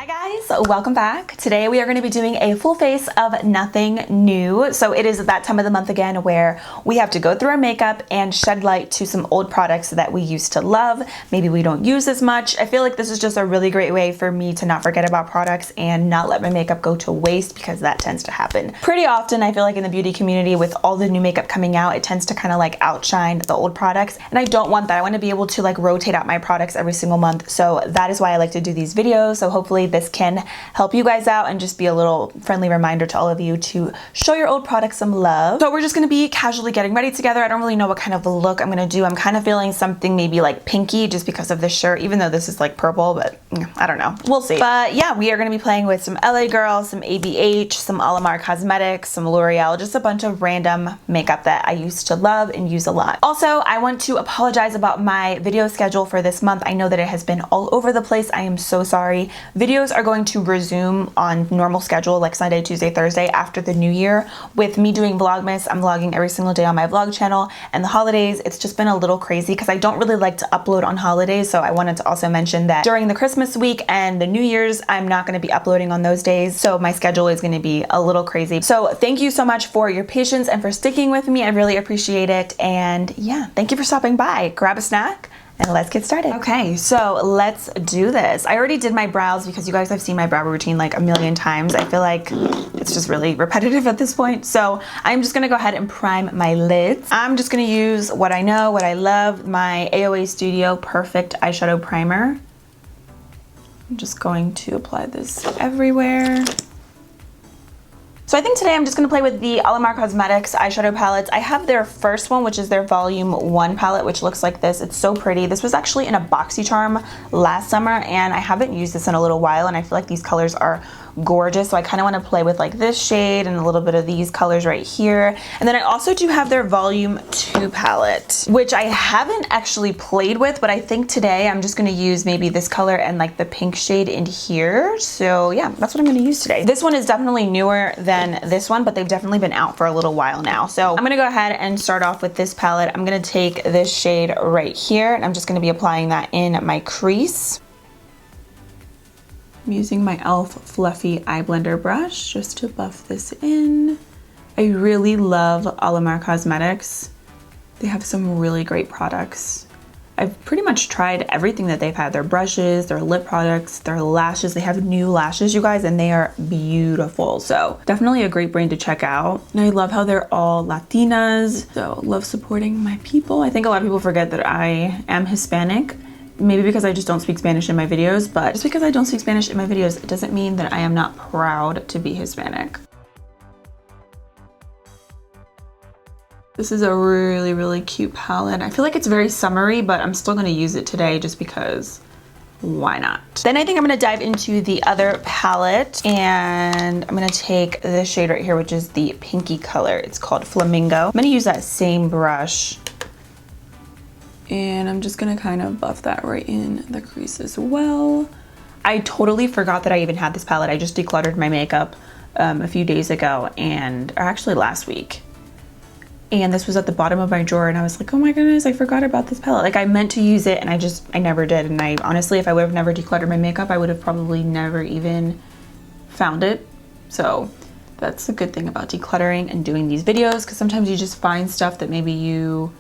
Hi guys, welcome back. Today we are going to be doing a full face of nothing new. So it is that time of the month again where we have to go through our makeup and shed light to some old products that we used to love. Maybe we don't use as much. I feel like this is just a really great way for me to not forget about products and not let my makeup go to waste, because that tends to happen pretty often. I feel like in the beauty community with all the new makeup coming out, it tends to kind of like outshine the old products, and I don't want that. I want to be able to like rotate out my products every single month. So that is why I like to do these videos. So hopefully this can help you guys out and just be a little friendly reminder to all of you to show your old products some love. So we're just going to be casually getting ready together. I don't really know what kind of look I'm going to do. I'm kind of feeling something maybe like pinky just because of this shirt, even though this is like purple, but I don't know. We'll see. But yeah, we are going to be playing with some LA Girl, some ABH, some Alamar Cosmetics, some L'Oreal, just a bunch of random makeup that I used to love and use a lot. Also, I want to apologize about my video schedule for this month. I know that it has been all over the place. I am so sorry. Videos are going to resume on normal schedule, like Sunday, Tuesday, Thursday after the new year. With me doing Vlogmas, I'm vlogging every single day on my vlog channel, and the holidays, it's just been a little crazy because I don't really like to upload on holidays. So I wanted to also mention that during the Christmas week and the New Year's, I'm not going to be uploading on those days. So my schedule is going to be a little crazy. So thank you so much for your patience and for sticking with me. I really appreciate it. And yeah, thank you for stopping by. Grab a snack and let's get started. Okay, so let's do this. I already did my brows because you guys have seen my brow routine like a million times. I feel like it's just really repetitive at this point. So I'm just gonna go ahead and prime my lids. I'm just gonna use what I know, what I love, my AOA Studio Perfect Eyeshadow Primer. I'm just going to apply this everywhere. So I think today I'm just going to play with the Alamar Cosmetics eyeshadow palettes. I have their first one, which is their Volume 1 palette, which looks like this. It's so pretty. This was actually in a BoxyCharm last summer, and I haven't used this in a little while, and I feel like these colors are gorgeous. So I kind of want to play with like this shade and a little bit of these colors right here. And then I also do have their Volume 2 palette, which I haven't actually played with, but I think today I'm just going to use maybe this color and like the pink shade in here. So yeah, that's what I'm going to use today. This one is definitely newer than this one, but they've definitely been out for a little while now. So I'm going to go ahead and start off with this palette. I'm going to take this shade right here, and I'm just going to be applying that in my crease. I'm using my e.l.f. Fluffy Eye Blender brush just to buff this in. I really love Alamar Cosmetics. They have some really great products. I've pretty much tried everything that they've had. Their brushes, their lip products, their lashes. They have new lashes, you guys, and they are beautiful. So definitely a great brand to check out. And I love how they're all Latinas. So love supporting my people. I think a lot of people forget that I am Hispanic. Maybe because I just don't speak Spanish in my videos, but just because I don't speak Spanish in my videos, it doesn't mean that I am not proud to be Hispanic. This is a really, really cute palette. I feel like it's very summery, but I'm still gonna use it today just because why not? Then I think I'm gonna dive into the other palette, and I'm gonna take this shade right here, which is the pinky color. It's called Flamingo. I'm gonna use that same brush, and I'm just gonna kind of buff that right in the crease as well. I totally forgot that I even had this palette. I just decluttered my makeup a few days ago, or actually last week. And this was at the bottom of my drawer, and I was like, oh my goodness, I forgot about this palette. Like, I meant to use it, and I never did. And I honestly, if I would have never decluttered my makeup, I would have probably never even found it. So that's the good thing about decluttering and doing these videos, because sometimes you just find stuff that maybe you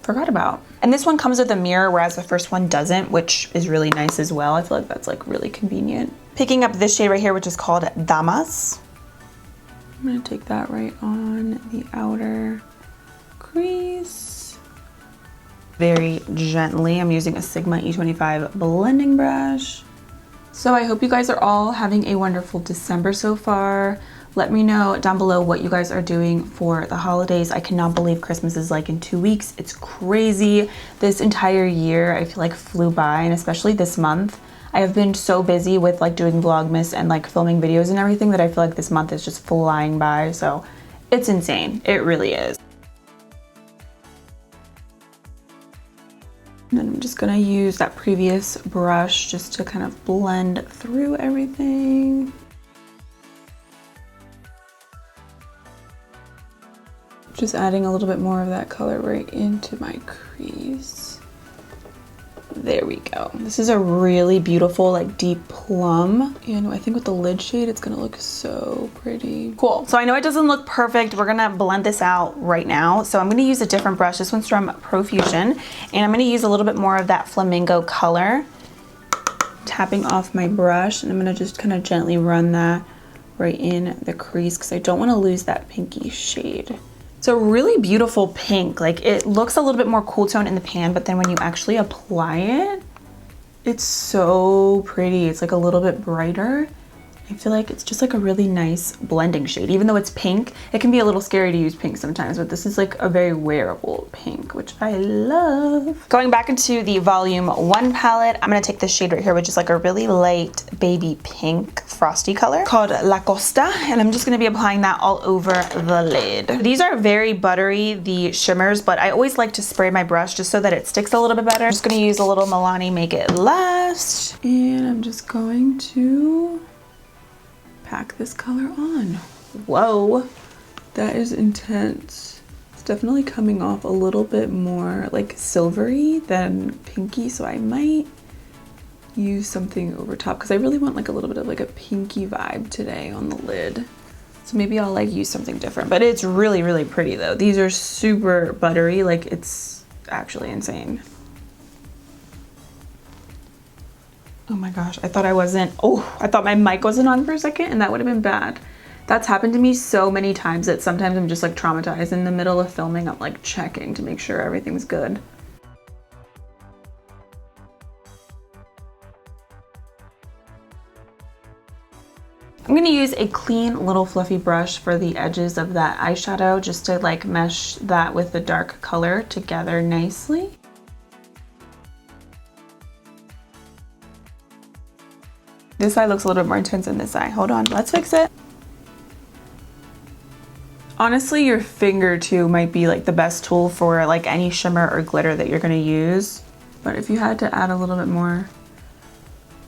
forgot about. And this one comes with a mirror, whereas the first one doesn't, which is really nice as well. I feel like that's like really convenient. Picking up this shade right here, which is called Damas. I'm gonna take that right on the outer crease. Very gently. I'm using a Sigma E25 blending brush. So I hope you guys are all having a wonderful December so far. Let me know down below what you guys are doing for the holidays. I cannot believe Christmas is like in 2 weeks. It's crazy. This entire year I feel like flew by, and especially this month. I have been so busy with like doing Vlogmas and like filming videos and everything that I feel like this month is just flying by. So it's insane. It really is. And then I'm just gonna use that previous brush just to kind of blend through everything. Just adding a little bit more of that color right into my crease. There we go. This is a really beautiful, like deep plum. And I think with the lid shade, it's gonna look so pretty. Cool. So I know it doesn't look perfect. We're gonna blend this out right now. So I'm gonna use a different brush. This one's from Profusion. And I'm gonna use a little bit more of that flamingo color. Tapping off my brush, and I'm gonna just kind of gently run that right in the crease because I don't wanna lose that pinky shade. It's a really beautiful pink. Like, it looks a little bit more cool tone in the pan, but then when you actually apply it, it's so pretty. It's like a little bit brighter. I feel like it's just like a really nice blending shade. Even though it's pink, it can be a little scary to use pink sometimes, but this is like a very wearable pink, which I love. Going back into the Volume 1 palette, I'm gonna take this shade right here, which is like a really light baby pink frosty color called La Costa, and I'm just gonna be applying that all over the lid. These are very buttery, the shimmers, but I always like to spray my brush just so that it sticks a little bit better. I'm just gonna use a little Milani Make It Last, and I'm just going to pack this color on. Whoa, that is intense. It's definitely coming off a little bit more like silvery than pinky, so I might use something over top because I really want like a little bit of like a pinky vibe today on the lid. So maybe I'll like use something different, but it's really, really pretty though. These are super buttery, like it's actually insane. Oh my gosh, I thought I thought my mic wasn't on for a second and that would have been bad. That's happened to me so many times that sometimes I'm just like traumatized in the middle of filming. I'm like checking to make sure everything's good. I'm gonna use a clean little fluffy brush for the edges of that eyeshadow just to like mesh that with the dark color together nicely. This eye looks a little bit more intense than this eye. Hold on, let's fix it. Honestly, your finger too might be like the best tool for like any shimmer or glitter that you're gonna use. But if you had to add a little bit more,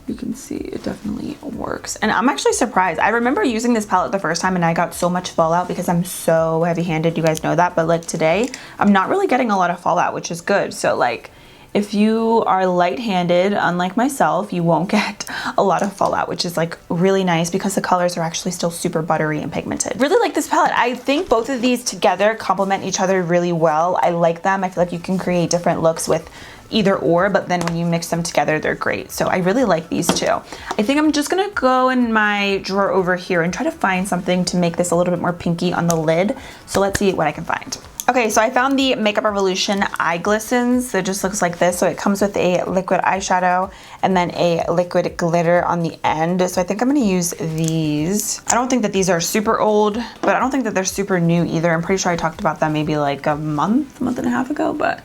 you can see it definitely works. And I'm actually surprised. I remember using this palette the first time and I got so much fallout because I'm so heavy-handed, you guys know that. But like today, I'm not really getting a lot of fallout, which is good. So like, if you are light-handed, unlike myself, you won't get a lot of fallout, which is like really nice because the colors are actually still super buttery and pigmented. Really like this palette. I think both of these together complement each other really well. I like them. I feel like you can create different looks with either or, but then when you mix them together, they're great. So I really like these two. I think I'm just gonna go in my drawer over here and try to find something to make this a little bit more pinky on the lid. So let's see what I can find. Okay, so I found the Makeup Revolution Eye Glistens. It just looks like this. So it comes with a liquid eyeshadow and then a liquid glitter on the end. So I think I'm gonna use these. I don't think that these are super old, but I don't think that they're super new either. I'm pretty sure I talked about them maybe like a month and a half ago, but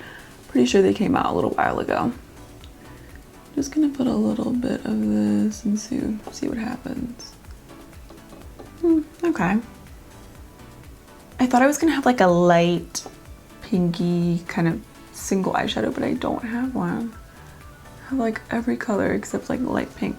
pretty sure they came out a little while ago. Just gonna put a little bit of this and see what happens. Okay. I thought I was gonna have like a light pinky kind of single eyeshadow, but I don't have one. I have like every color except like light pink.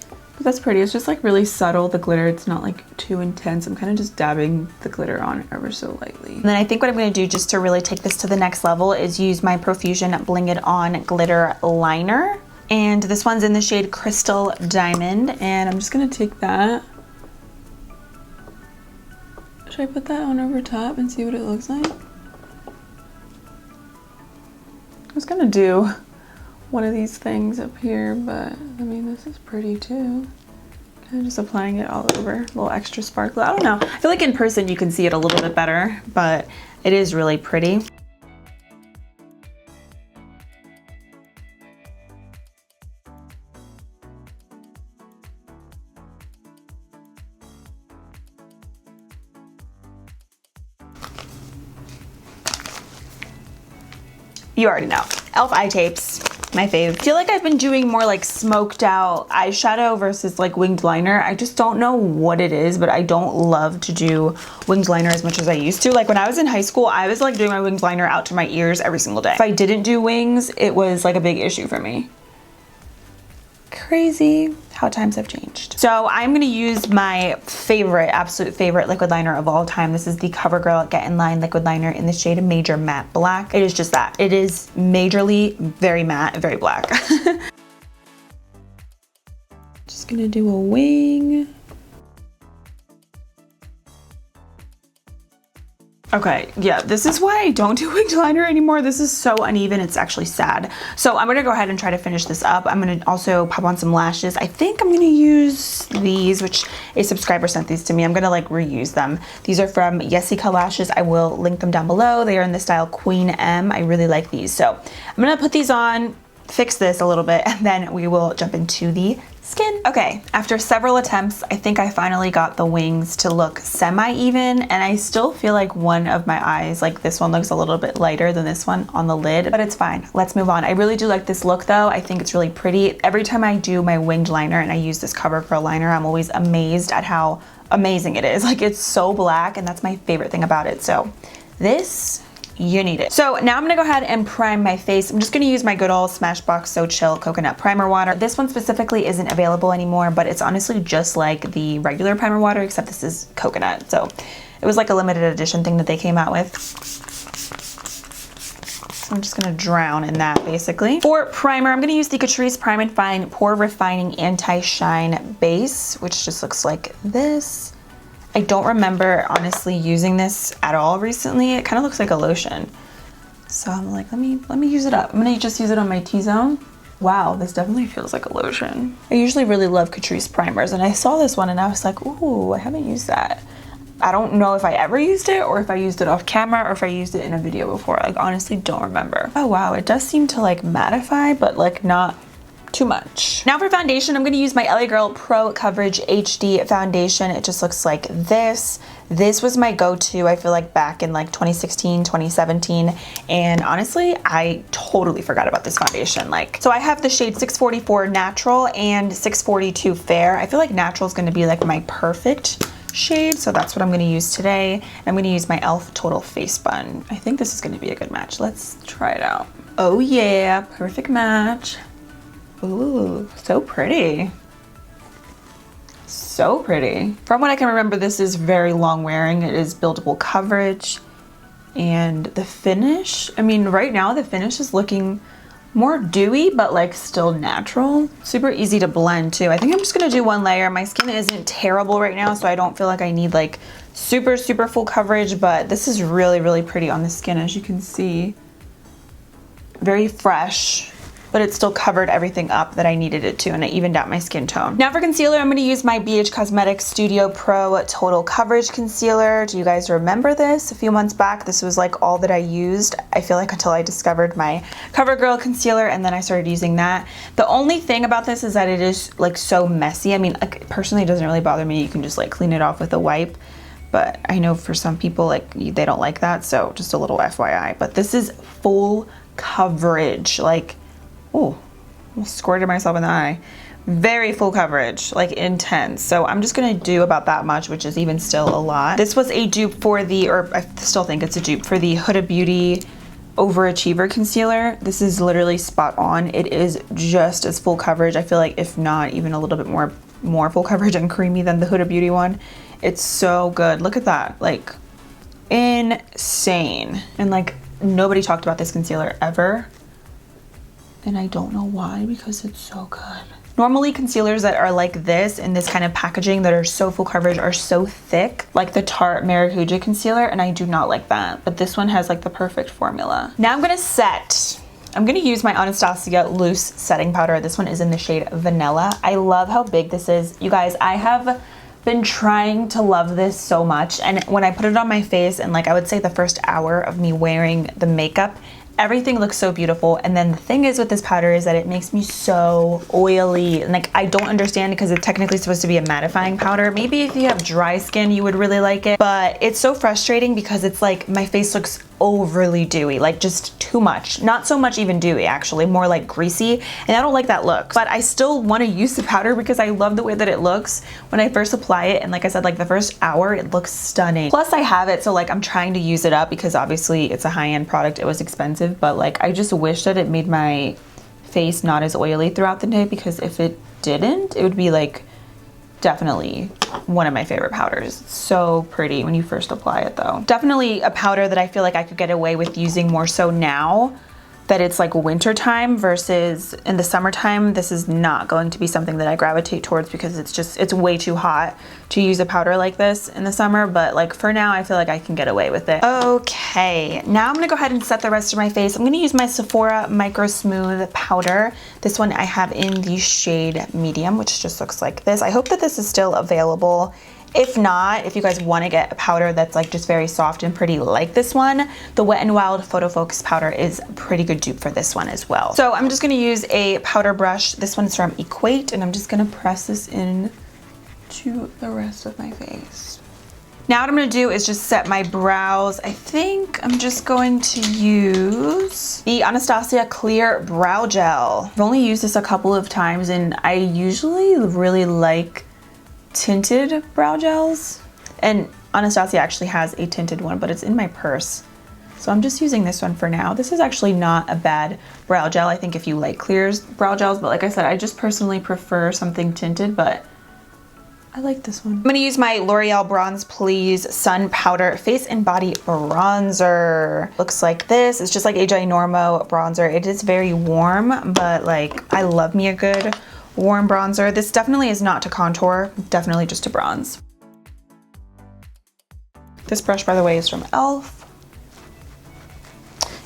But that's pretty. It's just like really subtle, the glitter. It's not like too intense. I'm kind of just dabbing the glitter on ever so lightly. And then I think what I'm gonna do just to really take this to the next level is use my Profusion Bling It On Glitter Liner. And this one's in the shade Crystal Diamond. And I'm just gonna take that. Should I put that on over top and see what it looks like? I was gonna do one of these things up here, but I mean, this is pretty too. Kind of just applying it all over, a little extra sparkle. I don't know. I feel like in person you can see it a little bit better, but it is really pretty. You already know. e.l.f. eye tapes, my fave. I feel like I've been doing more like smoked out eyeshadow versus like winged liner. I just don't know what it is, but I don't love to do winged liner as much as I used to. Like when I was in high school, I was like doing my winged liner out to my ears every single day. If I didn't do wings, it was like a big issue for me. crazy how times have changed. So I'm gonna use my favorite, absolute favorite liquid liner of all time. This is the CoverGirl Get In Line liquid liner in the shade of Major Matte Black. It is just that. It is majorly very matte, very black. Just gonna do a wing. Okay, yeah, this is why I don't do winged liner anymore. This is so uneven, it's actually sad. So I'm gonna go ahead and try to finish this up. I'm gonna also pop on some lashes. I think I'm gonna use these, which a subscriber sent these to me. I'm gonna like reuse them. These are from Jessica Lashes. I will link them down below. They are in the style Queen M. I really like these. So I'm gonna put these on, fix this a little bit, and then we will jump into the skin. Okay, after several attempts, I think I finally got the wings to look semi-even, and I still feel like one of my eyes, like this one, looks a little bit lighter than this one on the lid, but it's fine. Let's move on. I really do like this look though. I think it's really pretty. Every time I do my winged liner and I use this CoverGirl liner, I'm always amazed at how amazing it is. Like, it's so black, and that's my favorite thing about it. So this, you need it. So now I'm gonna go ahead and prime my face. I'm just gonna use my good old Smashbox So Chill Coconut Primer Water. This one specifically isn't available anymore, but it's honestly just like the regular primer water, except this is coconut. So it was like a limited edition thing that they came out with. So I'm just gonna drown in that basically. For primer, I'm gonna use the Catrice Prime and Fine Pore Refining Anti-Shine Base, which just looks like this. I don't remember honestly using this at all recently. It kind of looks like a lotion. So I'm like, let me use it up. I'm gonna just use it on my T-zone. Wow, this definitely feels like a lotion. I usually really love Catrice primers, and I saw this one and I was like, ooh, I haven't used that. I don't know if I ever used it or if I used it off camera or if I used it in a video before. I honestly don't remember. Oh wow, it does seem to like mattify, but like not too much. Now for foundation, I'm gonna use my LA Girl Pro Coverage HD foundation. It just looks like this. This was my go-to, I feel like, back in like 2016, 2017. And honestly, I totally forgot about this foundation. Like, so I have the shade 644 Natural and 642 Fair. I feel like Natural is gonna be like my perfect shade, so that's what I'm gonna use today. I'm gonna use my e.l.f. Total Face Bun. I think this is gonna be a good match. Let's try it out. Oh yeah, perfect match. Ooh, so pretty. So pretty. From what I can remember, this is very long wearing. It is buildable coverage. And the finish, I mean, right now the finish is looking more dewy, but like still natural. Super easy to blend too. I think I'm just gonna do one layer. My skin isn't terrible right now, so I don't feel like I need like super full coverage, but this is really, really pretty on the skin, as you can see. Very fresh, but it still covered everything up that I needed it to, and it evened out my skin tone. Now for concealer, I'm gonna use my BH Cosmetics Studio Pro Total Coverage Concealer. Do you guys remember this? A few months back, this was like all that I used, I feel like, until I discovered my CoverGirl concealer, and then I started using that. The only thing about this is that it is like so messy. I mean, like, personally, it doesn't really bother me. You can just like clean it off with a wipe. But I know for some people, like, they don't like that, so just a little FYI. But this is full coverage, like, oh, almost squirted myself in the eye. Very full coverage, like intense. So I'm just gonna do about that much, which is even still a lot. This was a dupe for the, or I still think it's a dupe for the Huda Beauty Overachiever Concealer. This is literally spot on. It is just as full coverage. I feel like, if not even a little bit more full coverage and creamy than the Huda Beauty one. It's so good. Look at that, like insane. And like, nobody talked about this concealer ever. And I don't know why, because it's so good. Normally concealers that are like this, in this kind of packaging, that are so full coverage, are so thick, like the Tarte Maracuja concealer, and I do not like that. But this one has like the perfect formula. Now I'm gonna set. I'm gonna use my Anastasia Loose Setting Powder. This one is in the shade Vanilla. I love how big this is. You guys, I have been trying to love this so much, and when I put it on my face, and like I would say the first hour of me wearing the makeup, everything looks so beautiful. And then the thing is with this powder is that it makes me so oily, and like I don't understand, because it's technically supposed to be a mattifying powder. Maybe if you have dry skin you would really like it, but it's so frustrating because it's like my face looks overly dewy, like just too much. Not so much even dewy, actually, more like greasy, and I don't like that look. But I still want to use the powder because I love the way that it looks when I first apply it, and like I said, like the first hour it looks stunning. Plus I have it, so like I'm trying to use it up, because obviously it's a high-end product, it was expensive, but like I just wish that it made my face not as oily throughout the day, because if it didn't, it would be like definitely one of my favorite powders. It's so pretty when you first apply it though. Definitely a powder that I feel like I could get away with using more so now that it's like winter time versus in the summertime. This is not going to be something that I gravitate towards because it's way too hot to use a powder like this in the summer, but like for now I feel like I can get away with it. Okay, now I'm gonna go ahead and set the rest of my face. I'm gonna use my Sephora Microsmooth powder. This one I have in the shade medium, which just looks like this. I hope that this is still available. If not, if you guys want to get a powder that's like just very soft and pretty like this one, the Wet n Wild Photo Focus powder is a pretty good dupe for this one as well. So I'm just going to use a powder brush. This one's from Equate, and I'm just going to press this in to the rest of my face. Now what I'm going to do is just set my brows. I think I'm just going to use the Anastasia Clear Brow Gel. I've only used this a couple of times, and I usually really like tinted brow gels, and Anastasia actually has a tinted one, but it's in my purse, so I'm just using this one for now. This is actually not a bad brow gel, I think, if you like clear brow gels, but like I said, I just personally prefer something tinted, but I like this one. I'm gonna use my L'Oreal Bronze Please Sun Powder Face and Body Bronzer. Looks like this. It's just like a ginormo bronzer. It is very warm, but like I love me a good warm bronzer. This definitely is not to contour, definitely just to bronze. This brush, by the way, is from e.l.f.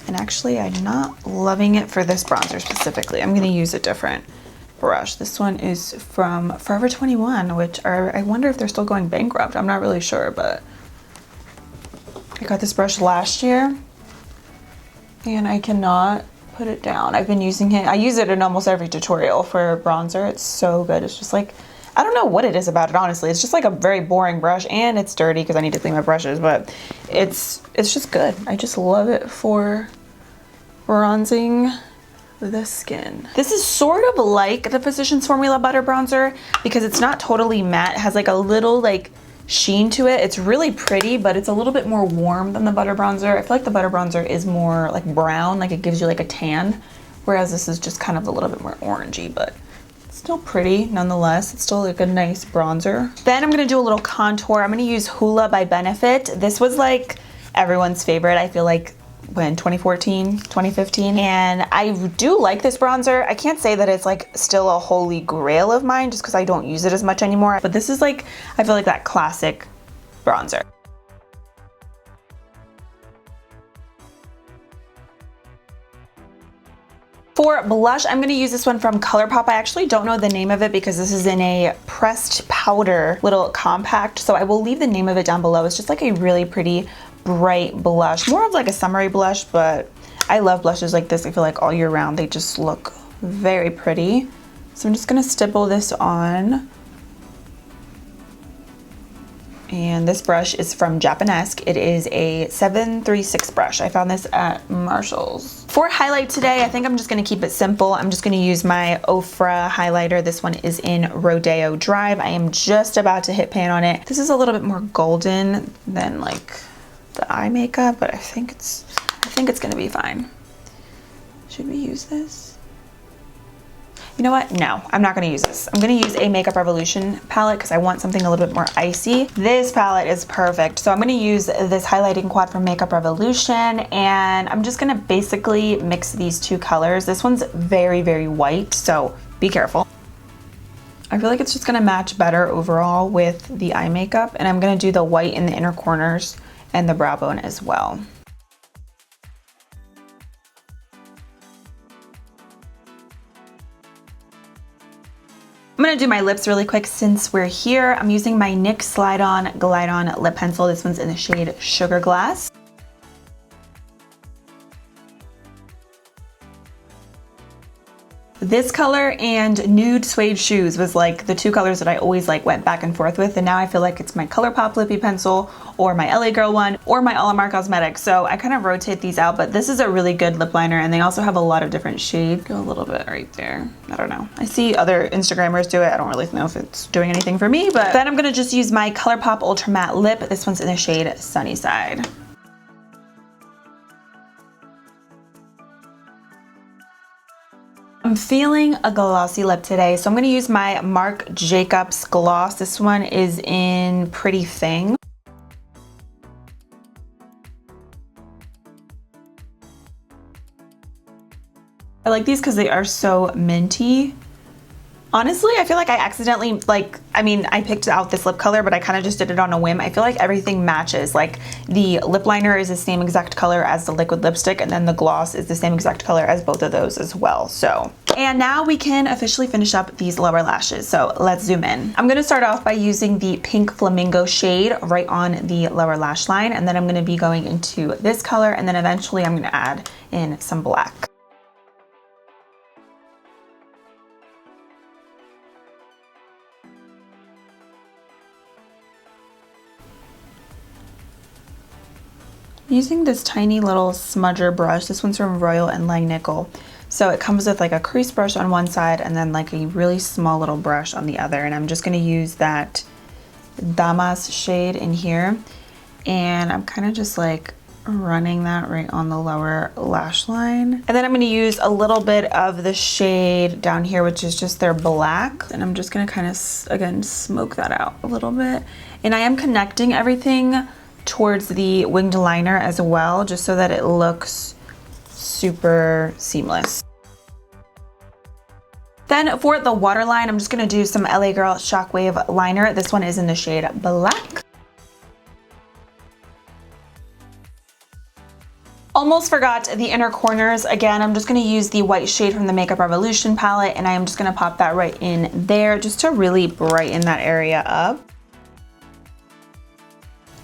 And actually, I'm not loving it for this bronzer specifically. I'm gonna use a different brush. This one is from Forever 21, which I wonder if they're still going bankrupt. I'm not really sure, but I got this brush last year and I cannot put it down. I've been using it. I use it in almost every tutorial for bronzer. It's so good. It's just like, I don't know what it is about it, honestly. It's just like a very boring brush, and it's dirty because I need to clean my brushes, but it's just good. I just love it for bronzing the skin. This is sort of like the Physicians Formula Butter Bronzer because it's not totally matte. It has like a little like sheen to it. It's really pretty, but it's a little bit more warm than the Butter Bronzer. I feel like the Butter Bronzer is more like brown, like it gives you like a tan, whereas this is just kind of a little bit more orangey, but it's still pretty nonetheless. It's still like a nice bronzer. Then I'm gonna do a little contour. I'm gonna use Hoola by Benefit. This was like everyone's favorite, I feel like, when 2014, 2015, and I do like this bronzer. I can't say that it's like still a holy grail of mine just because I don't use it as much anymore, but this is like, I feel like that classic bronzer. For blush, I'm gonna use this one from Colourpop. I actually don't know the name of it because this is in a pressed powder little compact, so I will leave the name of it down below. It's just like a really pretty bright blush, more of like a summery blush, but I love blushes like this. I feel like all year round they just look very pretty. So I'm just gonna stipple this on. And this brush is from Japanesque. It is a 736 brush. I found this at Marshall's. For highlight today, I think I'm just gonna keep it simple. I'm just gonna use my Ofra highlighter. This one is in Rodeo Drive. I am just about to hit pan on it. This is a little bit more golden than like the eye makeup, but I think it's gonna be fine. Should we use this? You know what? No, I'm not gonna use this. I'm gonna use a Makeup Revolution palette because I want something a little bit more icy. This palette is perfect. So I'm gonna use this highlighting quad from Makeup Revolution, and I'm just gonna basically mix these two colors. This one's very, very white, so be careful. I feel like it's just gonna match better overall with the eye makeup, and I'm gonna do the white in the inner corners and the brow bone as well. I'm gonna do my lips really quick since we're here. I'm using my NYX Slide On Glide On lip pencil. This one's in the shade Sugar Glass. This color and Nude Suede Shoes was like the two colors that I always like went back and forth with, and now I feel like it's my Colourpop lippy pencil or my LA Girl one or my Alamar Cosmetics. So I kind of rotate these out, but this is a really good lip liner, and they also have a lot of different shades. Go a little bit right there. I don't know. I see other Instagrammers do it. I don't really know if it's doing anything for me, but then I'm gonna just use my Colourpop Ultra Matte Lip. This one's in the shade Sunny Side. I'm feeling a glossy lip today, so I'm going to use my Marc Jacobs gloss. This one is in Pretty Thing. I like these because they are so minty. Honestly, I feel like I accidentally, I picked out this lip color, but I kind of just did it on a whim. I feel like everything matches. Like the lip liner is the same exact color as the liquid lipstick, and then the gloss is the same exact color as both of those as well. So, and now we can officially finish up these lower lashes. So let's zoom in. I'm gonna start off by using the Pink Flamingo shade right on the lower lash line, and then I'm gonna be going into this color, and then eventually I'm gonna add in some black. Using this tiny little smudger brush. This one's from Royal and Langnickel. So it comes with like a crease brush on one side and then like a really small little brush on the other. And I'm just gonna use that Damas shade in here. And I'm kind of just like running that right on the lower lash line. And then I'm gonna use a little bit of the shade down here, which is just their black. And I'm just gonna kind of, again, smoke that out a little bit. And I am connecting everything towards the winged liner as well, just so that it looks super seamless. Then for the waterline, I'm just gonna do some LA Girl Shockwave liner. This one is in the shade Black. Almost forgot the inner corners. Again, I'm just gonna use the white shade from the Makeup Revolution palette, and I am just gonna pop that right in there just to really brighten that area up.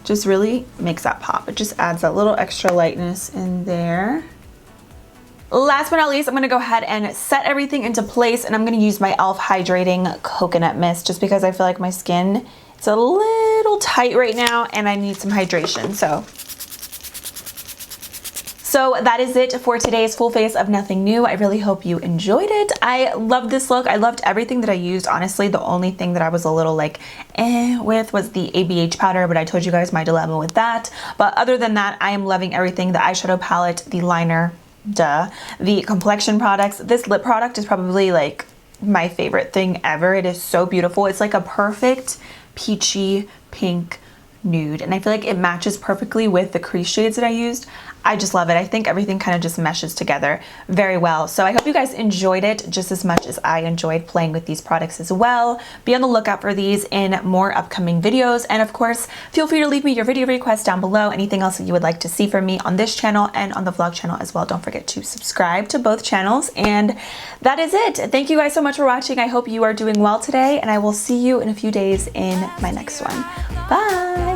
Just really makes that pop. It just adds that little extra lightness in there. Last but not least, I'm gonna go ahead and set everything into place, and I'm gonna use my e.l.f. Hydrating Coconut Mist just because I feel like my skin is a little tight right now and I need some hydration. So that is it for today's full face of Nothing New. I really hope you enjoyed it. I loved this look. I loved everything that I used. Honestly, the only thing that I was a little like with was the ABH powder, but I told you guys my dilemma with that. But other than that, I am loving everything. The eyeshadow palette, the liner, the complexion products. This lip product is probably like my favorite thing ever. It is so beautiful. It's like a perfect peachy pink nude, and I feel like it matches perfectly with the crease shades that I used. I just love it. I think everything kind of just meshes together very well. So I hope you guys enjoyed it just as much as I enjoyed playing with these products as well. Be on the lookout for these in more upcoming videos. And of course, feel free to leave me your video requests down below. Anything else that you would like to see from me on this channel and on the vlog channel as well. Don't forget to subscribe to both channels. And that is it. Thank you guys so much for watching. I hope you are doing well today, and I will see you in a few days in my next one. Bye.